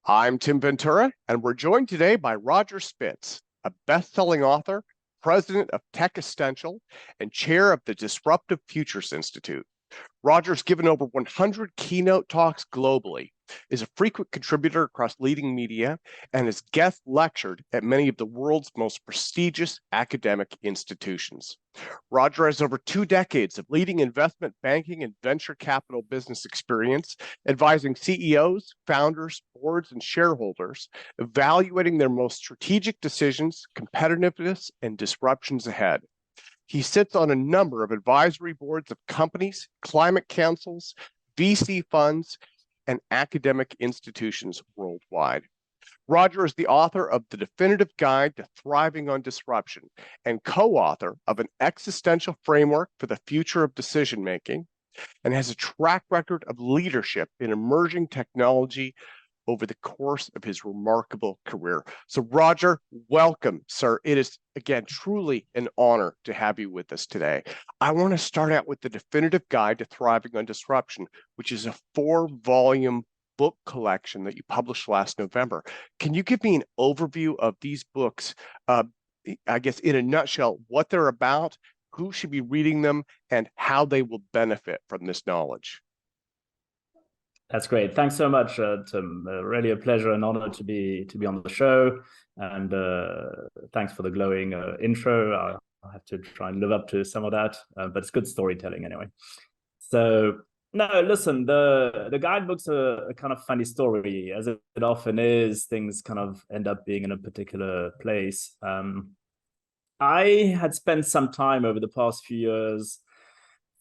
I'm Tim Ventura, and we're joined today by Roger Spitz, a best-selling author, president of Techistential, and chair of the Disruptive Futurist Institute. Roger's given over 100 keynote talks globally, is a frequent contributor across leading media, and has guest lectured at many of the world's most prestigious academic institutions. Roger has over 2 decades of leading investment banking and venture capital business experience, advising CEOs, founders, boards, and shareholders, evaluating their most strategic decisions, competitiveness, and disruptions ahead. He sits on a number of advisory boards of companies, climate councils, VC funds, and academic institutions worldwide. Roger is the author of The Definitive Guide to Thriving on Disruption and co-author of an existential framework for the future of decision-making, and has a track record of leadership in emerging technology over the course of his remarkable career. So Roger, welcome, sir. It is, again, truly an honor to have you with us today. I want to start out with The Definitive Guide to Thriving on Disruption, which is a 4-volume book collection that you published last November. Can you give me an overview of these books, I guess in a nutshell, what they're about, who should be reading them, and how they will benefit from this knowledge? That's great. Thanks so much, Tim. Really a pleasure and honor to be on the show. And thanks for the glowing intro. I'll have to try and live up to some of that, but it's good storytelling anyway. So, no, listen, the guidebooks are a kind of funny story, as it often is. Things kind of end up being in a particular place. I had spent some time over the past few years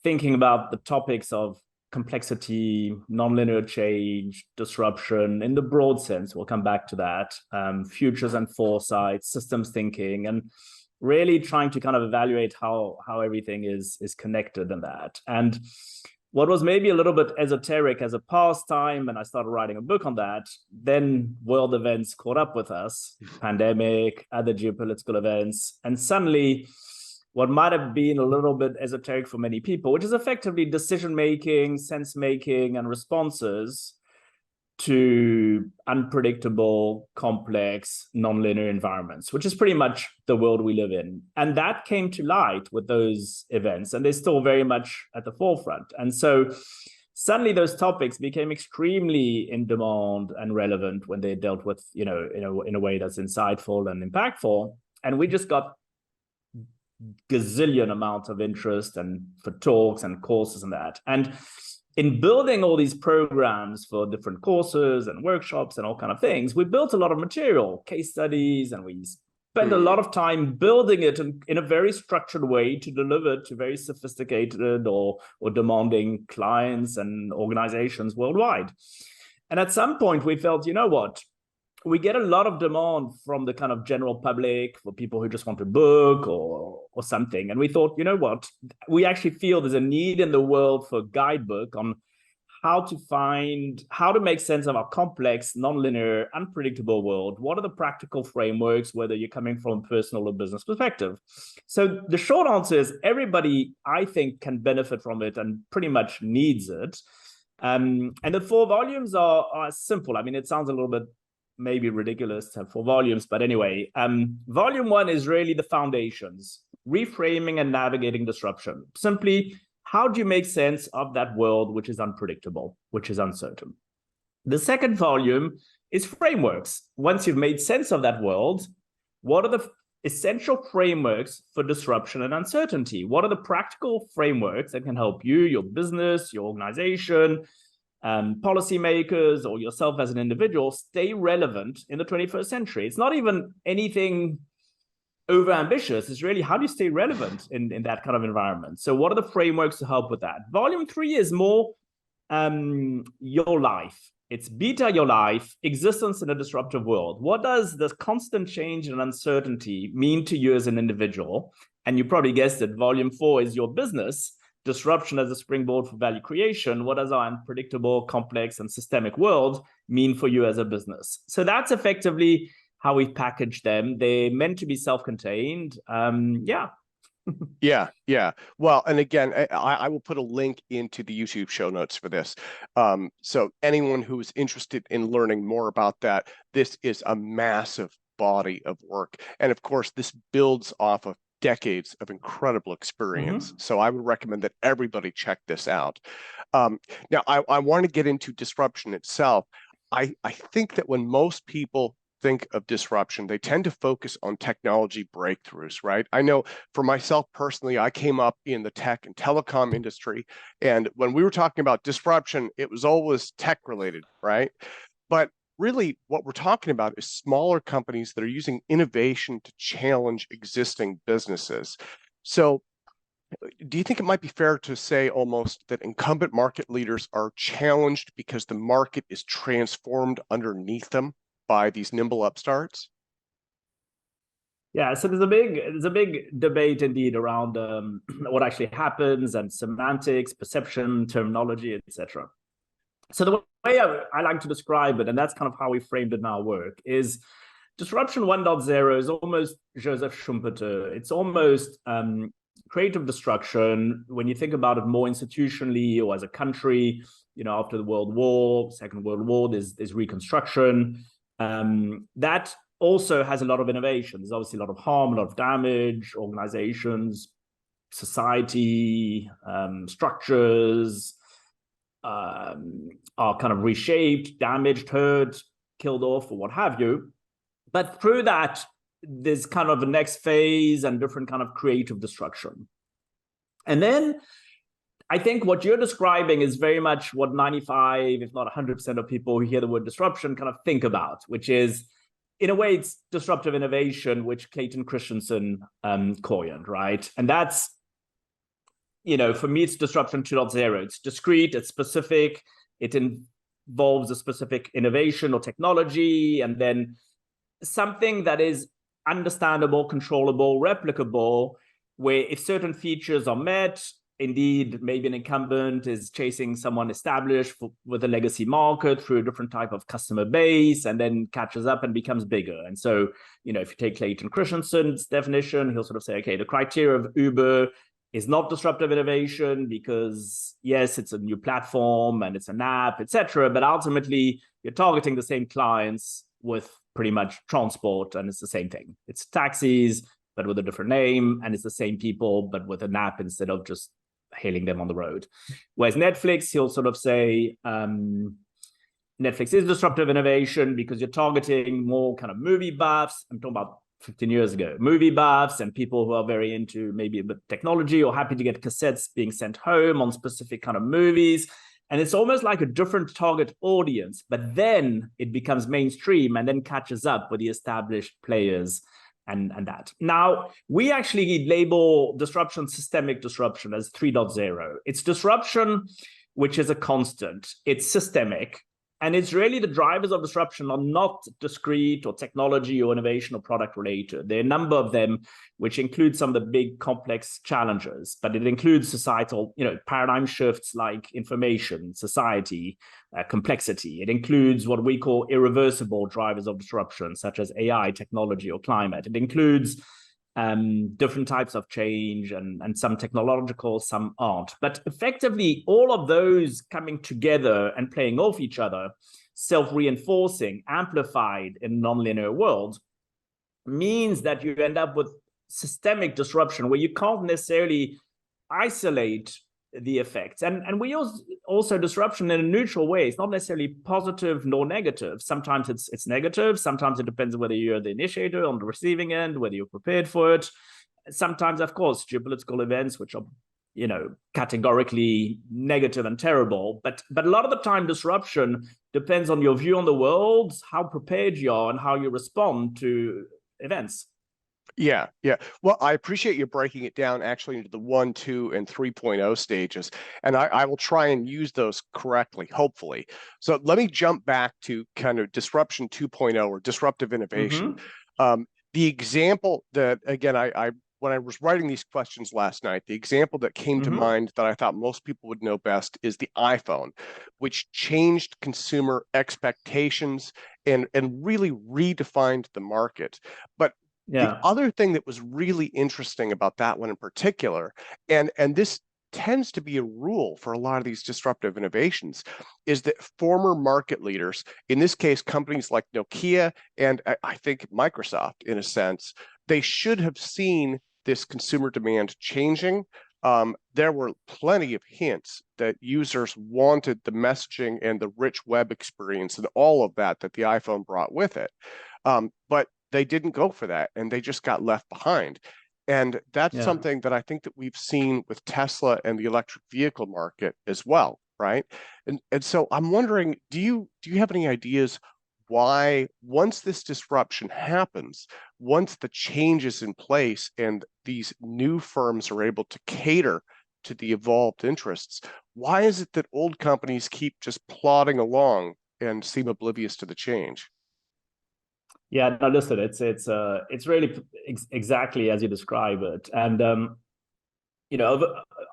thinking about the topics of complexity, nonlinear change, disruption in the broad sense. We'll come back to that. Futures and foresight, systems thinking, and really trying to kind of evaluate how everything is connected in that. And what was maybe a little bit esoteric as a pastime, and I started writing a book on that, then world events caught up with us, pandemic, other geopolitical events, and suddenly what might have been a little bit esoteric for many people, which is effectively decision-making, sense-making, and responses to unpredictable, complex, nonlinear environments, which is pretty much the world we live in. And that came to light with those events, and they're still very much at the forefront. And so suddenly those topics became extremely in demand and relevant when they dealt with, in a way that's insightful and impactful. And we just got gazillion amounts of interest and for talks and courses and that. And in building all these programs for different courses and workshops and all kind of things, we built a lot of material, case studies, and we spent a lot of time building it in a very structured way to deliver to very sophisticated or demanding clients and organizations worldwide. And at some point we felt, you know what? We get a lot of demand from the kind of general public for people who just want a book or something. And we thought, you know what, we actually feel there's a need in the world for a guidebook on how to make sense of our complex, nonlinear, unpredictable world. What are the practical frameworks, whether you're coming from a personal or business perspective? So the short answer is everybody, I think, can benefit from it and pretty much needs it. And the 4 volumes are simple. I mean, it sounds a little bit maybe ridiculous to have 4 volumes, but anyway, volume 1 is really the foundations, reframing and navigating disruption. Simply, how do you make sense of that world which is unpredictable, which is uncertain? The second volume is frameworks. Once you've made sense of that world, what are the essential frameworks for disruption and uncertainty? What are the practical frameworks that can help you, your business, your organization, policymakers, or yourself as an individual stay relevant in the 21st century? It's not even anything over ambitious. It's really, how do you stay relevant in that kind of environment? So what are the frameworks to help with that? Volume 3 is more your life. It's beta your life, existence in a disruptive world. What does this constant change and uncertainty mean to you as an individual? And you probably guessed it, volume 4 is your business. Disruption as a springboard for value creation. What does our unpredictable, complex, and systemic world mean for you as a business? So that's effectively how we've packaged them. They're meant to be self-contained. Yeah, yeah. Well, and again, I will put a link into the YouTube show notes for this. So anyone who is interested in learning more about that, this is a massive body of work. And of course, this builds off of decades of incredible experience. Hmm. So I would recommend that everybody check this out. Now, I want to get into disruption itself. I think that when most people think of disruption, they tend to focus on technology breakthroughs, right? I know for myself personally, I came up in the tech and telecom industry. And when we were talking about disruption, it was always tech related, right? But really, what we're talking about is smaller companies that are using innovation to challenge existing businesses. So, do you think it might be fair to say almost that incumbent market leaders are challenged because the market is transformed underneath them by these nimble upstarts? Yeah, so there's a big debate indeed around what actually happens and semantics, perception, terminology, etc. So the way I like to describe it, and that's kind of how we framed it in our work, is disruption 1.0 is almost Joseph Schumpeter. It's almost creative destruction when you think about it more institutionally or as a country. After the World War, Second World War, there's Reconstruction. That also has a lot of innovation. There's obviously a lot of harm, a lot of damage, organizations, society, structures are kind of reshaped, damaged, hurt, killed off, or what have you. But through that, there's kind of a next phase and different kind of creative destruction. And then I think what you're describing is very much what 95, if not 100% of people who hear the word disruption kind of think about, which is, in a way, it's disruptive innovation, which Clayton Christensen coined, right? And that's, for me, it's disruption 2.0. It's discrete, it's specific, it involves a specific innovation or technology, and then something that is understandable, controllable, replicable, where if certain features are met, indeed, maybe an incumbent is chasing someone established with a legacy market through a different type of customer base and then catches up and becomes bigger. And so, if you take Clayton Christensen's definition, he'll sort of say, okay, the criteria of Uber is not disruptive innovation because, yes, it's a new platform and it's an app, etc. But ultimately, you're targeting the same clients with pretty much transport, and it's the same thing. It's taxis, but with a different name, and it's the same people, but with an app instead of just hailing them on the road. Whereas Netflix, he'll sort of say, Netflix is disruptive innovation because you're targeting more kind of movie buffs. I'm talking about 15 years ago, movie buffs and people who are very into maybe a bit of technology or happy to get cassettes being sent home on specific kind of movies. And it's almost like a different target audience, but then it becomes mainstream and then catches up with the established players and that. Now, we actually label disruption, systemic disruption, as 3.0. It's disruption, which is a constant. It's systemic. And it's really the drivers of disruption are not discrete or technology or innovation or product related. There are a number of them, which include some of the big complex challenges, but it includes societal, paradigm shifts like information, society, complexity. It includes what we call irreversible drivers of disruption, such as AI, technology, or climate. It includes different types of change and some technological, some aren't. But effectively, all of those coming together and playing off each other, self-reinforcing, amplified in a nonlinear world, means that you end up with systemic disruption where you can't necessarily isolate the effects. And we use also disruption in a neutral way. It's not necessarily positive nor negative. Sometimes it's negative. Sometimes it depends on whether you're the initiator on the receiving end, whether you're prepared for it. Sometimes, of course, geopolitical events, which are, categorically negative and terrible. But a lot of the time, disruption depends on your view on the world, how prepared you are, and how you respond to events. Yeah, yeah. Well, I appreciate you breaking it down actually into the 1, 2, and 3.0 stages. And I will try and use those correctly, hopefully. So let me jump back to kind of disruption 2.0 or disruptive innovation. The example that, again, I when I was writing these questions last night, the example that came to mind that I thought most people would know best is the iPhone, which changed consumer expectations and really redefined the market. But The Yeah. other thing that was really interesting about that one in particular, and this tends to be a rule for a lot of these disruptive innovations, is that former market leaders, in this case, companies like Nokia and I think Microsoft, in a sense, they should have seen this consumer demand changing. There were plenty of hints that users wanted the messaging and the rich web experience and all of that that the iPhone brought with it. But they didn't go for that, and they just got left behind. And that's Yeah. something that I think that we've seen with Tesla and the electric vehicle market as well, right? And so I'm wondering, do you have any ideas why once this disruption happens, once the change is in place and these new firms are able to cater to the evolved interests, why is it that old companies keep just plodding along and seem oblivious to the change? Yeah, no, listen, it's really exactly as you describe it. And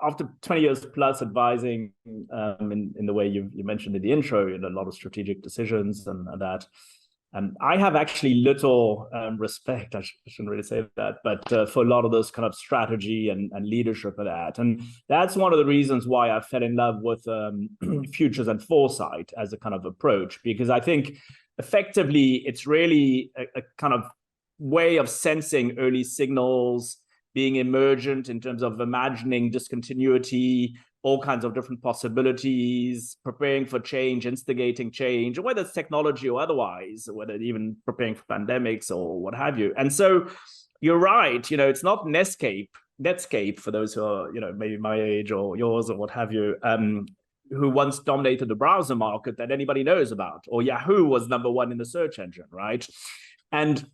after 20 years plus advising in the way you mentioned in the intro, a lot of strategic decisions and that. And I have actually little respect, I shouldn't really say that, but for a lot of this kind of strategy and leadership of that. And that's one of the reasons why I fell in love with Futures and Foresight as a kind of approach, because I think effectively it's really a kind of way of sensing early signals, being emergent in terms of imagining discontinuity, all kinds of different possibilities, preparing for change, instigating change, whether it's technology or otherwise, whether even preparing for pandemics or what have you. And so you're right, it's not Netscape for those who are, maybe my age or yours or what have you, who once dominated the browser market that anybody knows about, or Yahoo was number one in the search engine, right? And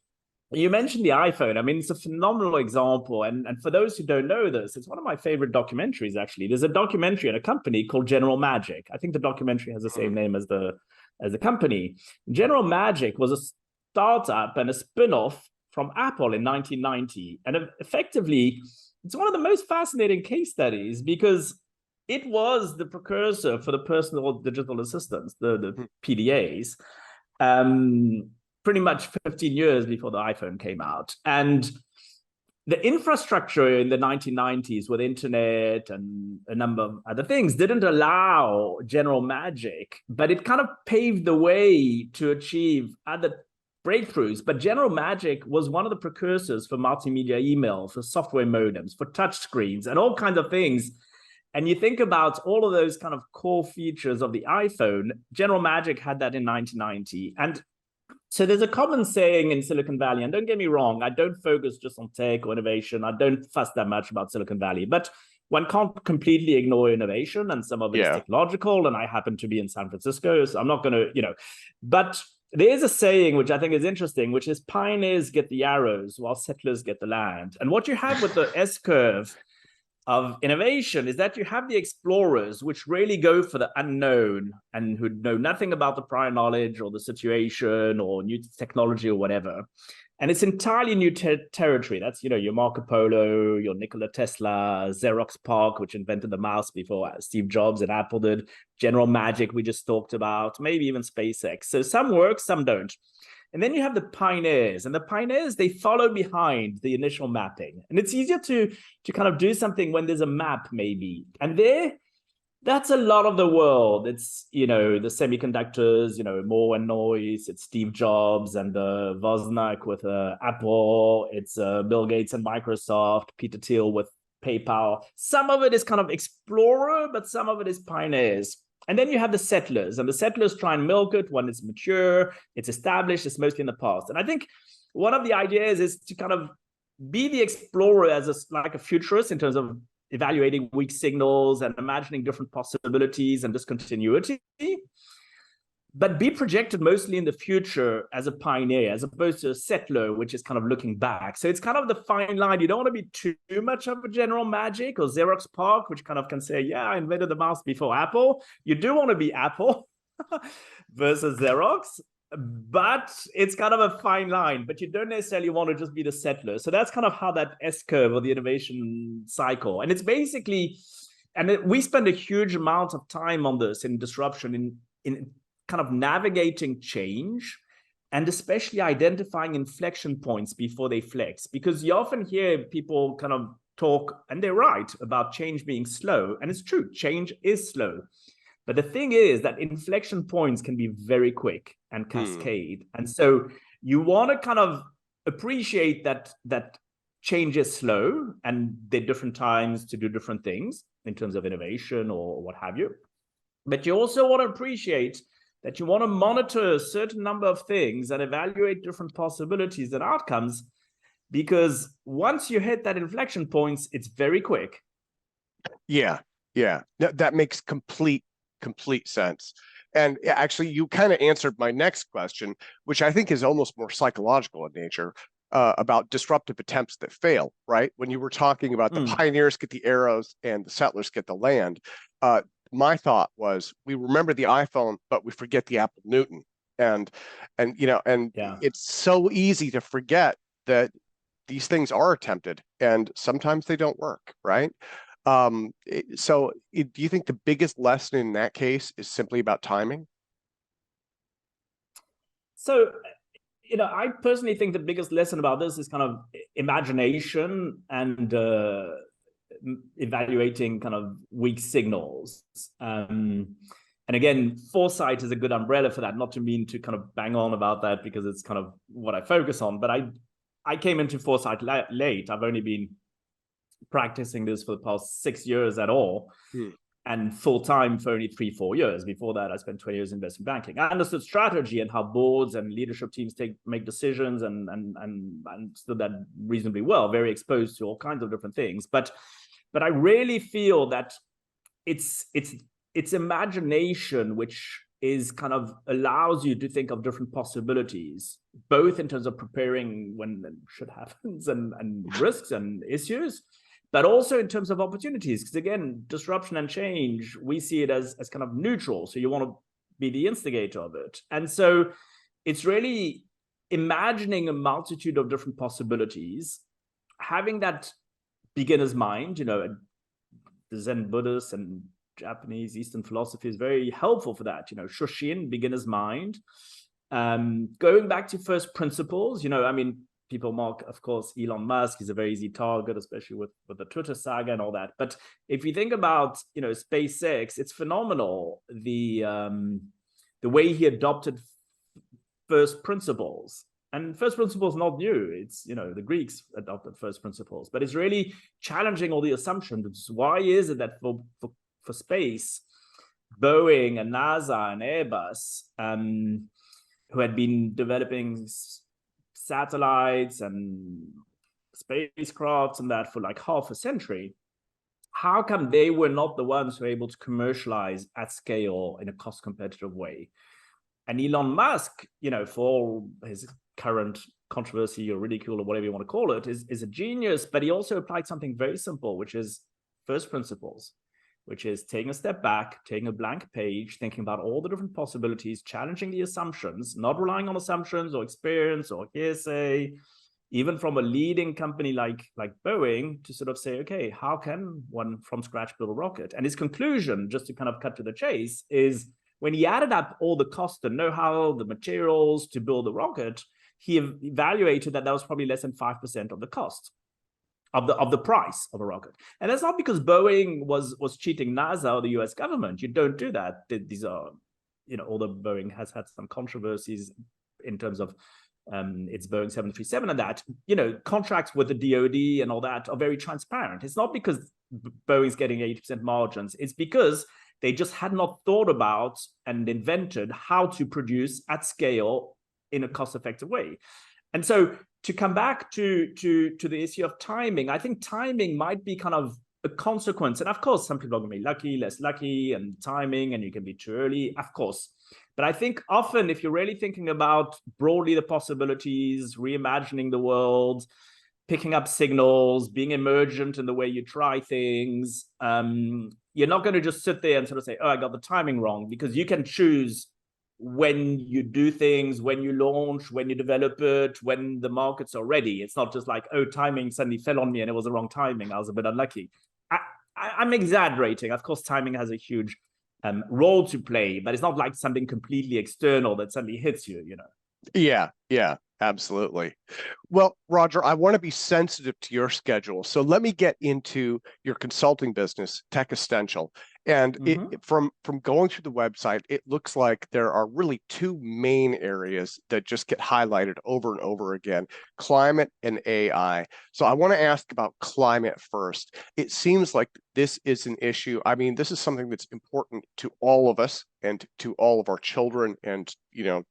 you mentioned the iPhone. I mean, it's a phenomenal example. And for those who don't know this, it's one of my favorite documentaries, actually. There's a documentary on a company called General Magic. I think the documentary has the same name as the company. General Magic was a startup and a spin-off from Apple in 1990. And effectively, it's one of the most fascinating case studies because it was the precursor for the personal digital assistants, the PDAs. Pretty much 15 years before the iPhone came out. And the infrastructure in the 1990s with internet and a number of other things didn't allow General Magic, but it kind of paved the way to achieve other breakthroughs. But General Magic was one of the precursors for multimedia email, for software modems, for touchscreens, and all kinds of things. And you think about all of those kind of core features of the iPhone, General Magic had that in 1990. And so there's a common saying in Silicon Valley, and don't get me wrong, I don't focus just on tech or innovation. I don't fuss that much about Silicon Valley, but one can't completely ignore innovation, and some of it is technological, and I happen to be in San Francisco, so I'm not going to, but there is a saying which I think is interesting, which is pioneers get the arrows while settlers get the land. And what you have with the S-curve of innovation is that you have the explorers, which really go for the unknown and who know nothing about the prior knowledge or the situation or new technology or whatever. And it's entirely new territory. That's, your Marco Polo, your Nikola Tesla, Xerox PARC, which invented the mouse before Steve Jobs and Apple did, General Magic we just talked about, maybe even SpaceX. So some work, some don't. And then you have the pioneers, and the pioneers, they follow behind the initial mapping. And it's easier to kind of do something when there's a map, maybe. And that's a lot of the world. It's, the semiconductors, Moore and Noyce, it's Steve Jobs and Wozniak with Apple, it's Bill Gates and Microsoft, Peter Thiel with PayPal. Some of it is kind of explorer, but some of it is pioneers. And then you have the settlers, and the settlers try and milk it when it's mature, it's established, it's mostly in the past. And I think one of the ideas is to kind of be the explorer as like a futurist in terms of evaluating weak signals and imagining different possibilities and discontinuity, but be projected mostly in the future as a pioneer, as opposed to a settler, which is kind of looking back. So it's kind of the fine line. You don't want to be too much of a General Magic or Xerox PARC, which kind of can say, yeah, I invented the mouse before Apple. You do want to be Apple versus Xerox, but it's kind of a fine line, but you don't necessarily want to just be the settler. So that's kind of how that S-curve or the innovation cycle. And it's basically, and we spend a huge amount of time on this in disruption, in kind of navigating change and especially identifying inflection points before they flex, because you often hear people kind of talk, and they're right, about change being slow. And it's true, change is slow. But the thing is that inflection points can be very quick and cascade. And so you want to kind of appreciate that change is slow, and there are different times to do different things in terms of innovation or what have you. But you also want to appreciate that you want to monitor a certain number of things and evaluate different possibilities and outcomes, because once you hit that inflection points, it's very quick. Yeah, that makes complete sense. And actually, you kind of answered my next question, which I think is almost more psychological in nature, about disruptive attempts that fail, right? When you were talking about the pioneers get the arrows and the settlers get the land, my thought was, we remember the iPhone, but we forget the Apple Newton. And it's so easy to forget that these things are attempted and sometimes they don't work, right? So do you think the biggest lesson in that case is simply about timing? So, I personally think the biggest lesson about this is kind of imagination and evaluating kind of weak signals. And again, foresight is a good umbrella for that, not to mean to kind of bang on about that because it's kind of what I focus on. But I came into foresight late. I've only been practicing this for the past 6 years at all, and full-time for only 3-4 years. Before that, I spent 20 years in investment banking. I understood strategy and how boards and leadership teams make decisions, and understood that reasonably well, very exposed to all kinds of different things. But I really feel that it's imagination which is kind of allows you to think of different possibilities, both in terms of preparing when shit happens and risks and issues, but also in terms of opportunities. Because again, disruption and change, we see it as kind of neutral. So you want to be the instigator of it. And so it's really imagining a multitude of different possibilities, having that beginner's mind, the Zen Buddhist and Japanese Eastern philosophy is very helpful for that. Shoshin, beginner's mind. Going back to first principles, people mark, of course, Elon Musk is a very easy target, especially with the Twitter saga and all that. But if you think about, SpaceX, it's phenomenal, the way he adopted first principles. And first principles not new. It's, the Greeks adopted first principles, but it's really challenging all the assumptions. Why is it that for space, Boeing and NASA and Airbus, who had been developing satellites and spacecrafts and that for like half a century, how come they were not the ones who were able to commercialize at scale in a cost competitive way? And Elon Musk, for all his current controversy or ridicule or whatever you want to call it, is a genius, but he also applied something very simple, which is first principles, which is taking a step back, taking a blank page, thinking about all the different possibilities, challenging the assumptions, not relying on assumptions or experience or hearsay, even from a leading company like Boeing, to sort of say, okay, how can one from scratch build a rocket? And his conclusion, just to kind of cut to the chase, is when he added up all the cost, the know-how, the materials to build the rocket, he evaluated that was probably less than 5% of the cost. Of the price of a rocket. And that's not because Boeing was cheating NASA or the US government. You don't do that. These are, although Boeing has had some controversies in terms of its Boeing 737 and that, contracts with the DoD and all that are very transparent. It's not because Boeing's getting 80% margins. It's because they just had not thought about and invented how to produce at scale in a cost-effective way. And so to come back to the issue of timing, I think timing might be kind of a consequence. And of course, some people are going to be lucky, less lucky, and timing, and you can be too early, of course. But I think often if you're really thinking about broadly the possibilities, reimagining the world, picking up signals, being emergent in the way you try things, you're not going to just sit there and sort of say, oh, I got the timing wrong, because you can choose when you do things, when you launch, when you develop it, when the markets are ready. It's not just like, oh, timing suddenly fell on me and it was the wrong timing. I was a bit unlucky. I'm exaggerating. Of course, timing has a huge role to play, but it's not like something completely external that suddenly hits you, Yeah, absolutely. Well, Roger, I want to be sensitive to your schedule. So let me get into your consulting business, Techistential. And Mm-hmm. from going through the website, it looks like there are really two main areas that just get highlighted over and over again, climate and AI. So I want to ask about climate first. It seems like this is an issue. I mean, this is something that's important to all of us and to all of our children and,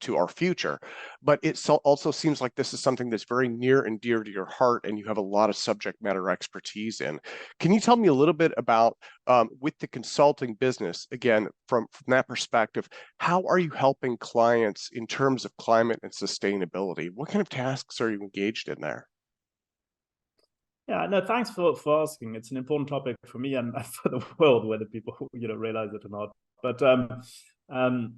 to our future. But it also seems like this is something that's very near and dear to your heart, and you have a lot of subject matter expertise in. Can you tell me a little bit about, with the consulting business, again, from that perspective, how are you helping clients in terms of climate and sustainability? What kind of tasks are you engaged in there? Yeah, no, thanks for asking. It's an important topic for me and for the world, whether people realize it or not. But um,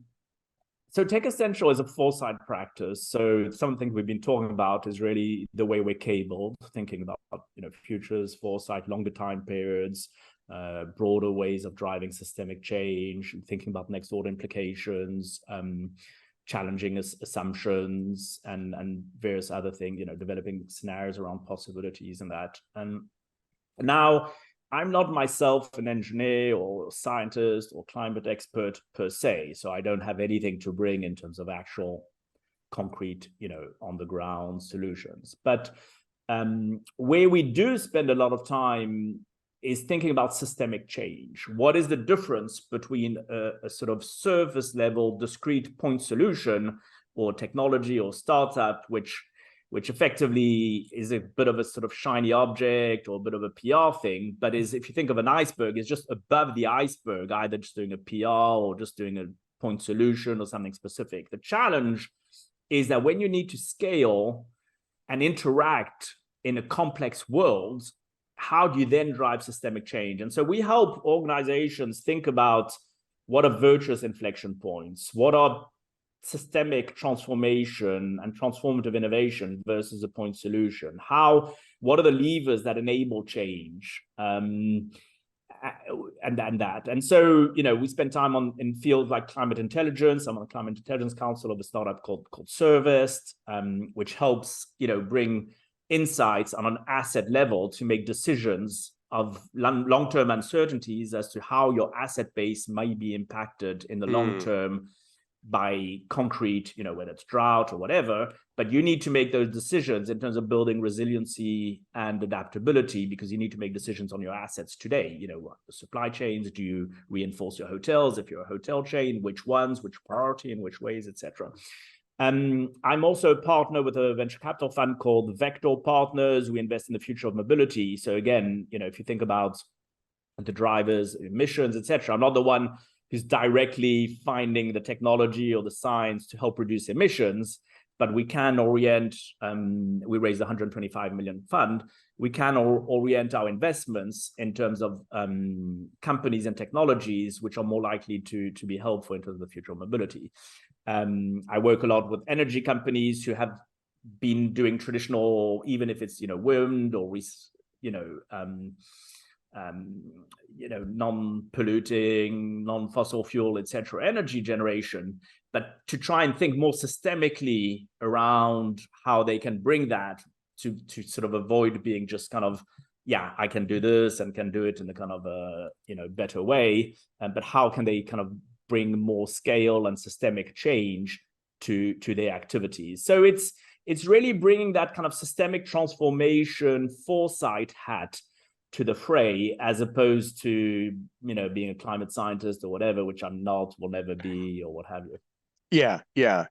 so Techistential is a foresight practice. So something we've been talking about is really the way we're cabled, thinking about futures, foresight, longer time periods, broader ways of driving systemic change, thinking about next order implications, challenging assumptions and various other things, developing scenarios around possibilities and that. And now I'm not myself an engineer or scientist or climate expert per se, so I don't have anything to bring in terms of actual concrete, on the ground solutions. But where we do spend a lot of time is thinking about systemic change. What is the difference between a sort of surface level discrete point solution or technology or startup, which effectively is a bit of a sort of shiny object or a bit of a PR thing, but is, if you think of an iceberg, is just above the iceberg, either just doing a PR or just doing a point solution or something specific. The challenge is that when you need to scale and interact in a complex world, how do you then drive systemic change? And so we help organizations think about what are virtuous inflection points, what are systemic transformation and transformative innovation versus a point solution. What are the levers that enable change? And that. And so, we spend time in fields like climate intelligence. I'm on the Climate Intelligence Council of a startup called Servist, which helps, bring insights on an asset level to make decisions of long-term uncertainties as to how your asset base might be impacted in the long term by concrete, whether it's drought or whatever, but you need to make those decisions in terms of building resiliency and adaptability, because you need to make decisions on your assets today. The supply chains, do you reinforce your hotels? If you're a hotel chain, which ones, which priority, in which ways, etc. I'm also a partner with a venture capital fund called Vector Partners. We invest in the future of mobility. So again, if you think about the drivers, emissions, etc., I'm not the one who's directly finding the technology or the science to help reduce emissions, but we can orient, we raised a 125 million fund, we can orient our investments in terms of companies and technologies which are more likely to be helpful in terms of the future of mobility. I work a lot with energy companies who have been doing traditional, even if it's wind or non-polluting, non-fossil fuel, etc., energy generation, but to try and think more systemically around how they can bring that to sort of avoid being just kind of, I can do this and can do it in a kind of a better way, but how can they kind of bring more scale and systemic change to their activities? So it's really bringing that kind of systemic transformation foresight hat to the fray, as opposed to being a climate scientist or whatever, which I'm not, will never be, or what have you. Yeah.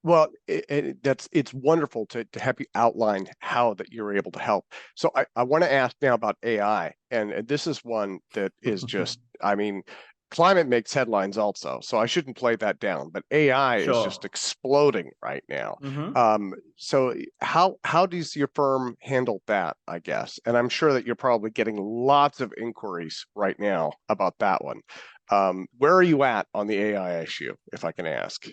Well, it's wonderful to have you outline how that you're able to help. So I want to ask now about AI, and this is one that is just, I mean, climate makes headlines also, so I shouldn't play that down. But AI is just exploding right now. So how does your firm handle that, I guess? And I'm sure that you're probably getting lots of inquiries right now about that one. Where are you at on the AI issue, if I can ask?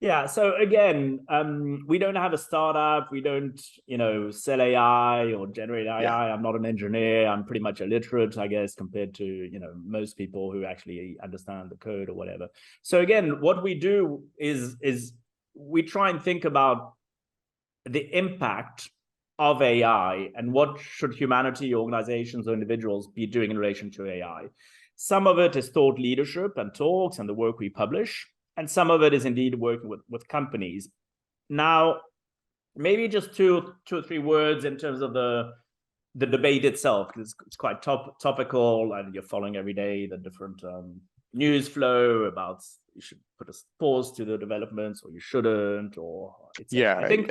Yeah, so again, we don't have a startup. We don't, sell AI or generate AI. Yeah. I'm not an engineer. I'm pretty much illiterate, I guess, compared to, most people who actually understand the code or whatever. So again, what we do is we try and think about the impact of AI and what should humanity, organizations, or individuals be doing in relation to AI. Some of it is thought leadership and talks and the work we publish, and some of it is indeed working with companies. Now, maybe just two or three words in terms of the debate itself, because it's quite topical, and you're following every day the different news flow about you should put a pause to the developments or you shouldn't, or yeah. I think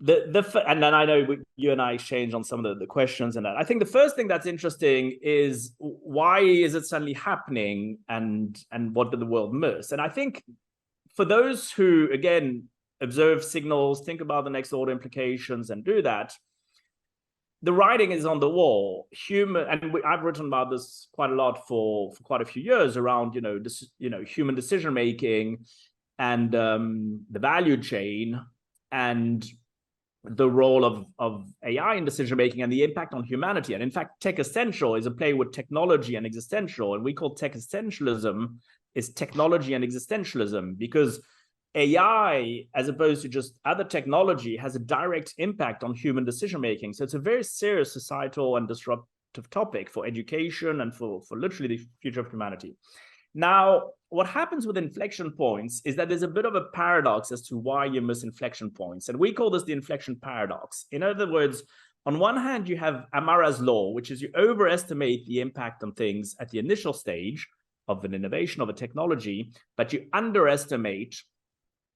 and then I know you and I exchange on some of the questions and that. I think the first thing that's interesting is why is it suddenly happening, and what did the world miss? And I think for those who, again, observe signals, think about the next order implications and do that, the writing is on the wall. I've written about this quite a lot for quite a few years around, human decision making and the value chain and the role of AI in decision making and the impact on humanity. And in fact, Techistential is a play with technology and existential, and we call Techistentialism is technology and existentialism, because AI, as opposed to just other technology, has a direct impact on human decision-making. So it's a very serious societal and disruptive topic for education and for literally the future of humanity. Now, what happens with inflection points is that there's a bit of a paradox as to why you miss inflection points. And we call this the inflection paradox. In other words, on one hand, you have Amara's law, which is you overestimate the impact on things at the initial stage of an innovation, of a technology, but you underestimate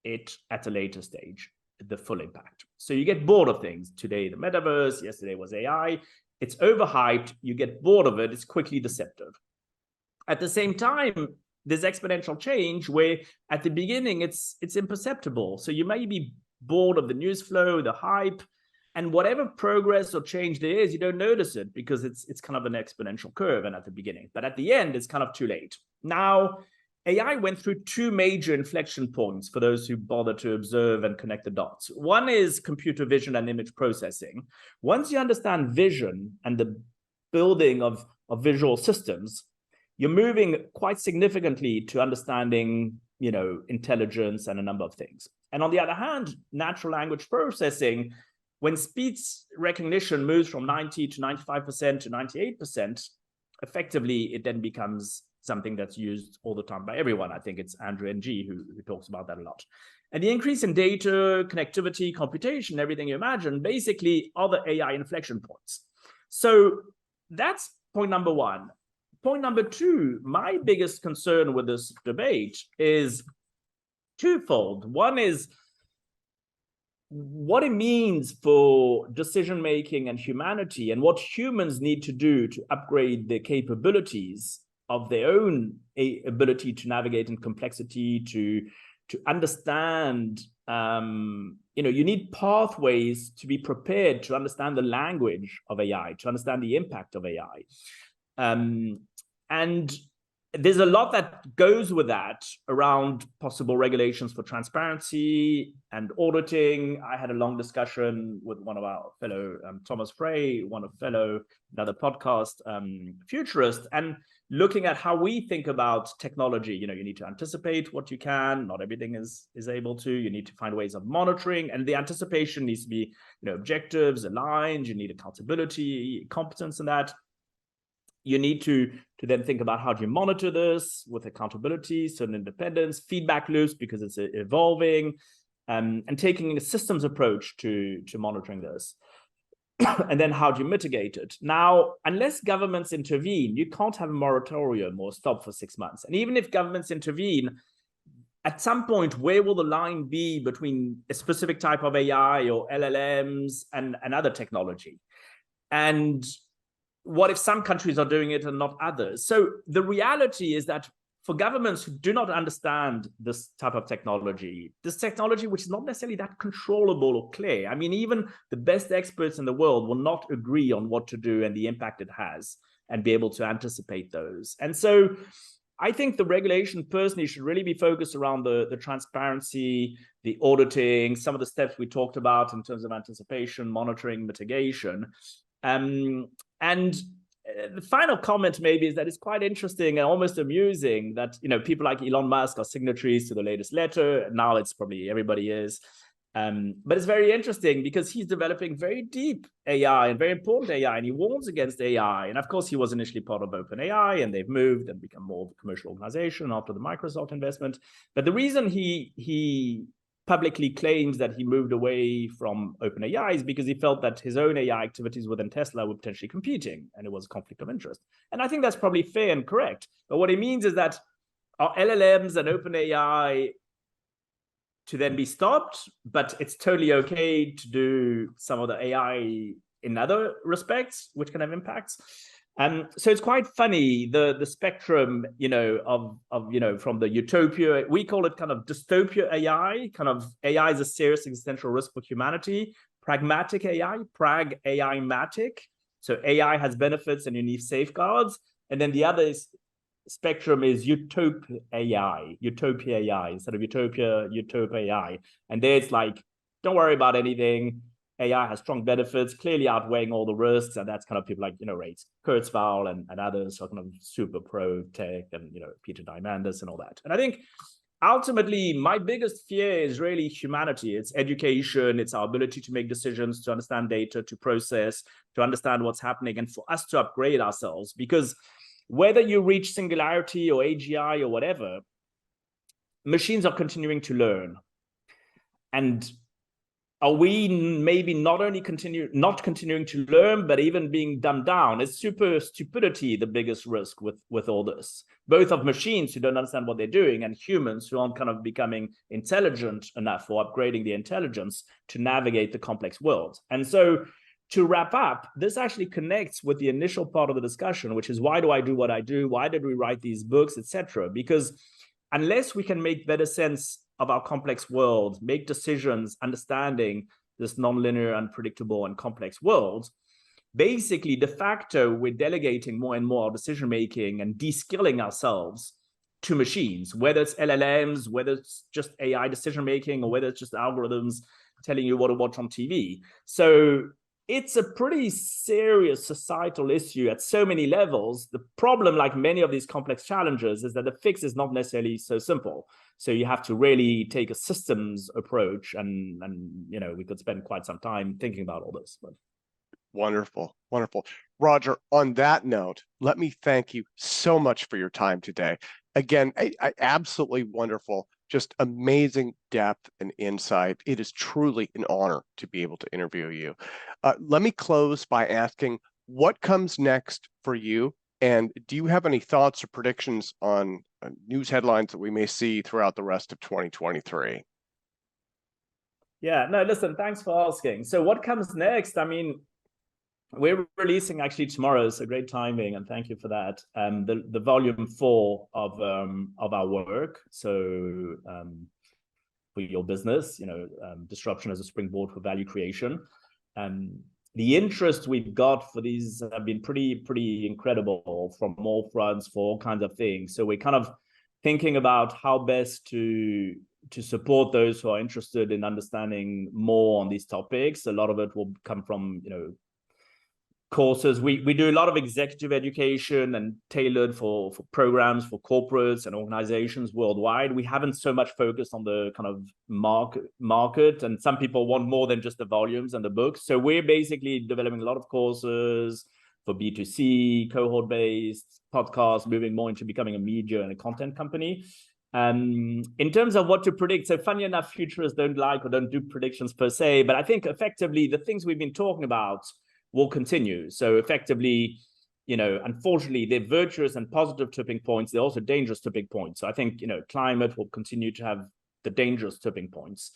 it at a later stage, the full impact. So you get bored of things. Today, the metaverse, yesterday was AI. It's overhyped. You get bored of it. It's quickly deceptive. At the same time, there's exponential change where at the beginning, it's imperceptible. So you may be bored of the news flow, the hype, and whatever progress or change there is, you don't notice it because it's kind of an exponential curve and at the beginning. But at the end, it's kind of too late. Now, AI went through two major inflection points for those who bother to observe and connect the dots. One is computer vision and image processing. Once you understand vision and the building of visual systems, you're moving quite significantly to understanding, intelligence and a number of things. And on the other hand, natural language processing, when speech recognition moves from 90 to 95% to 98%, effectively, it then becomes something that's used all the time by everyone. I think it's Andrew Ng who talks about that a lot. And the increase in data, connectivity, computation, everything you imagine, basically are the AI inflection points. So that's point number one. Point number two, my biggest concern with this debate is twofold. One is what it means for decision-making and humanity and what humans need to do to upgrade their capabilities of their own ability to navigate in complexity, to understand, you need pathways to be prepared to understand the language of AI, to understand the impact of AI. And there's a lot that goes with that around possible regulations for transparency and auditing. I had a long discussion with one of our fellow, Thomas Frey, another podcast, Futurist, and looking at how we think about technology. You need to anticipate what you can. Not everything is able to. You need to find ways of monitoring, and the anticipation needs to be, objectives, aligned. You need accountability, competence in that. You need to then think about how do you monitor this with accountability, certain independence, feedback loops because it's evolving, and taking a systems approach to monitoring this. And then how do you mitigate it? Now, unless governments intervene, you can't have a moratorium or stop for 6 months. And even if governments intervene, at some point, where will the line be between a specific type of AI or LLMs and other technology? And what if some countries are doing it and not others? So the reality is that for governments who do not understand this type of technology, which is not necessarily that controllable or clear. I mean, even the best experts in the world will not agree on what to do and the impact it has and be able to anticipate those. And so I think the regulation personally should really be focused around the transparency, the auditing, some of the steps we talked about in terms of anticipation, monitoring, mitigation. And the final comment maybe is that it's quite interesting and almost amusing that, people like Elon Musk are signatories to the latest letter. Now it's probably everybody is. But it's very interesting because he's developing very deep AI and very important AI, and he warns against AI. And of course, he was initially part of OpenAI, and they've moved and become more of a commercial organization after the Microsoft investment. But the reason he publicly claims that he moved away from OpenAI is because he felt that his own AI activities within Tesla were potentially competing, and it was a conflict of interest. And I think that's probably fair and correct. But what it means is that our LLMs and OpenAI to then be stopped, but it's totally okay to do some of the AI in other respects, which can have impacts. So it's quite funny, the spectrum, from the utopia, we call it kind of dystopia AI, kind of AI is a serious existential risk for humanity, pragmatic AI, prag-AI-matic. So AI has benefits and you need safeguards. And then the other spectrum is utopia AI instead of utopia AI. And there it's like, don't worry about anything. AI has strong benefits, clearly outweighing all the risks. And that's kind of people like, Ray Kurzweil and others are kind of super pro tech and, Peter Diamandis and all that. And I think ultimately my biggest fear is really humanity. It's education, it's our ability to make decisions, to understand data, to process, to understand what's happening, and for us to upgrade ourselves. Because whether you reach singularity or AGI or whatever, machines are continuing to learn. And are we maybe not only not continuing to learn, but even being dumbed down? Is super stupidity the biggest risk with all this? Both of machines who don't understand what they're doing and humans who aren't kind of becoming intelligent enough or upgrading the intelligence to navigate the complex world. And so to wrap up, this actually connects with the initial part of the discussion, which is why do I do what I do? Why did we write these books, etc.? Because unless we can make better sense of our complex world, make decisions, understanding this nonlinear, unpredictable, and complex world, basically, de facto, we're delegating more and more decision-making and de-skilling ourselves to machines, whether it's LLMs, whether it's just AI decision-making, or whether it's just algorithms telling you what to watch on TV. So it's a pretty serious societal issue at so many levels. The problem, like many of these complex challenges, is that the fix is not necessarily so simple. So you have to really take a systems approach, and we could spend quite some time thinking about all this. But wonderful. Roger, on that note, let me thank you so much for your time today. Again, absolutely wonderful, just amazing depth and insight. It is truly an honor to be able to interview you. Let me close by asking, what comes next for you? And do you have any thoughts or predictions on news headlines that we may see throughout the rest of 2023? Yeah, no, listen, thanks for asking. So what comes next? I mean, we're releasing actually tomorrow, so great timing, and thank you for that. The volume 4 of our work. So for your business, disruption as a springboard for value creation. The interest we've got for these have been pretty incredible from all fronts for all kinds of things. So we're kind of thinking about how best to support those who are interested in understanding more on these topics. A lot of it will come from courses. We do a lot of executive education and tailored for programs for corporates and organizations worldwide. We haven't so much focused on the kind of market, and some people want more than just the volumes and the books. So we're basically developing a lot of courses for B2C, cohort-based podcasts, moving more into becoming a media and a content company. In terms of what to predict, so funny enough, futurists don't like or don't do predictions per se, but I think effectively the things we've been talking about will continue. So effectively, unfortunately, they're virtuous and positive tipping points. They're also dangerous tipping points. So I think, climate will continue to have the dangerous tipping points.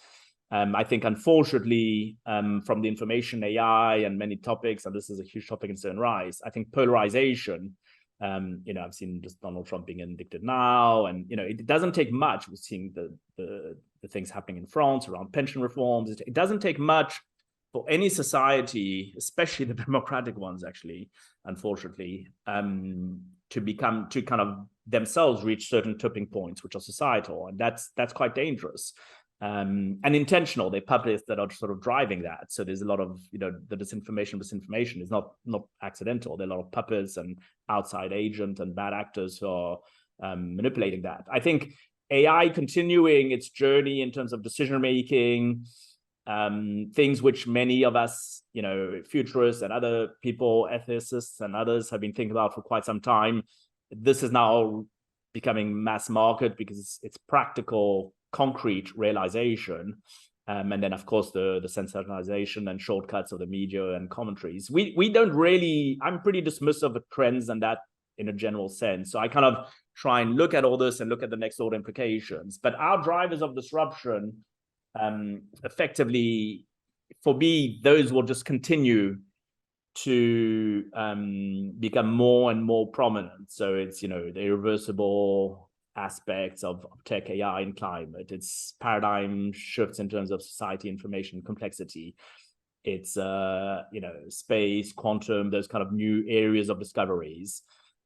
I think, unfortunately, from the information AI and many topics, and this is a huge topic in its own rise, I think polarization, I've seen just Donald Trump being indicted now, and, it doesn't take much. We're seeing the things happening in France around pension reforms. It doesn't take much for any society, especially the democratic ones, actually, unfortunately, to kind of themselves reach certain tipping points, which are societal, and that's quite dangerous. and intentional. They're puppets that are sort of driving that. So there's a lot of, the misinformation is not accidental. There are a lot of puppets and outside agents and bad actors who are manipulating that. I think AI continuing its journey in terms of decision making, things which many of us, futurists and other people, ethicists and others have been thinking about for quite some time. This is now becoming mass market because it's practical, concrete realization. And then, of course, the sensationalization and shortcuts of the media and commentaries. We don't really, I'm pretty dismissive of trends and that in a general sense. So I kind of try and look at all this and look at the next order implications. But our drivers of disruption, effectively, for me, those will just continue to become more and more prominent. So it's, the irreversible aspects of tech, AI, and climate. It's paradigm shifts in terms of society, information, complexity. It's, space, quantum, those kind of new areas of discoveries.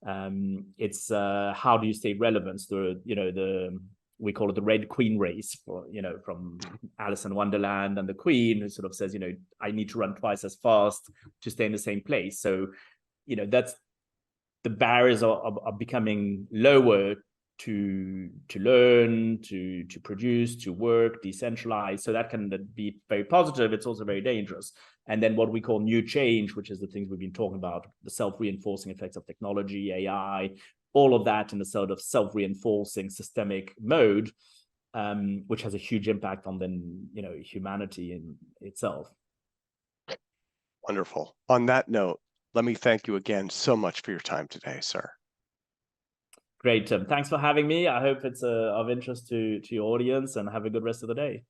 It's how do you stay relevant through, we call it the Red Queen race, for, from Alice in Wonderland, and the Queen who sort of says, I need to run twice as fast to stay in the same place. So, that's the barriers are becoming lower to learn, to produce, to work, decentralize. So that can be very positive. It's also very dangerous. And then what we call new change, which is the things we've been talking about, the self-reinforcing effects of technology, AI, all of that in a sort of self-reinforcing systemic mode, which has a huge impact on then, humanity in itself. Wonderful. On that note, let me thank you again so much for your time today, sir. Great, Tim. Thanks for having me. I hope it's of interest to your audience, and have a good rest of the day.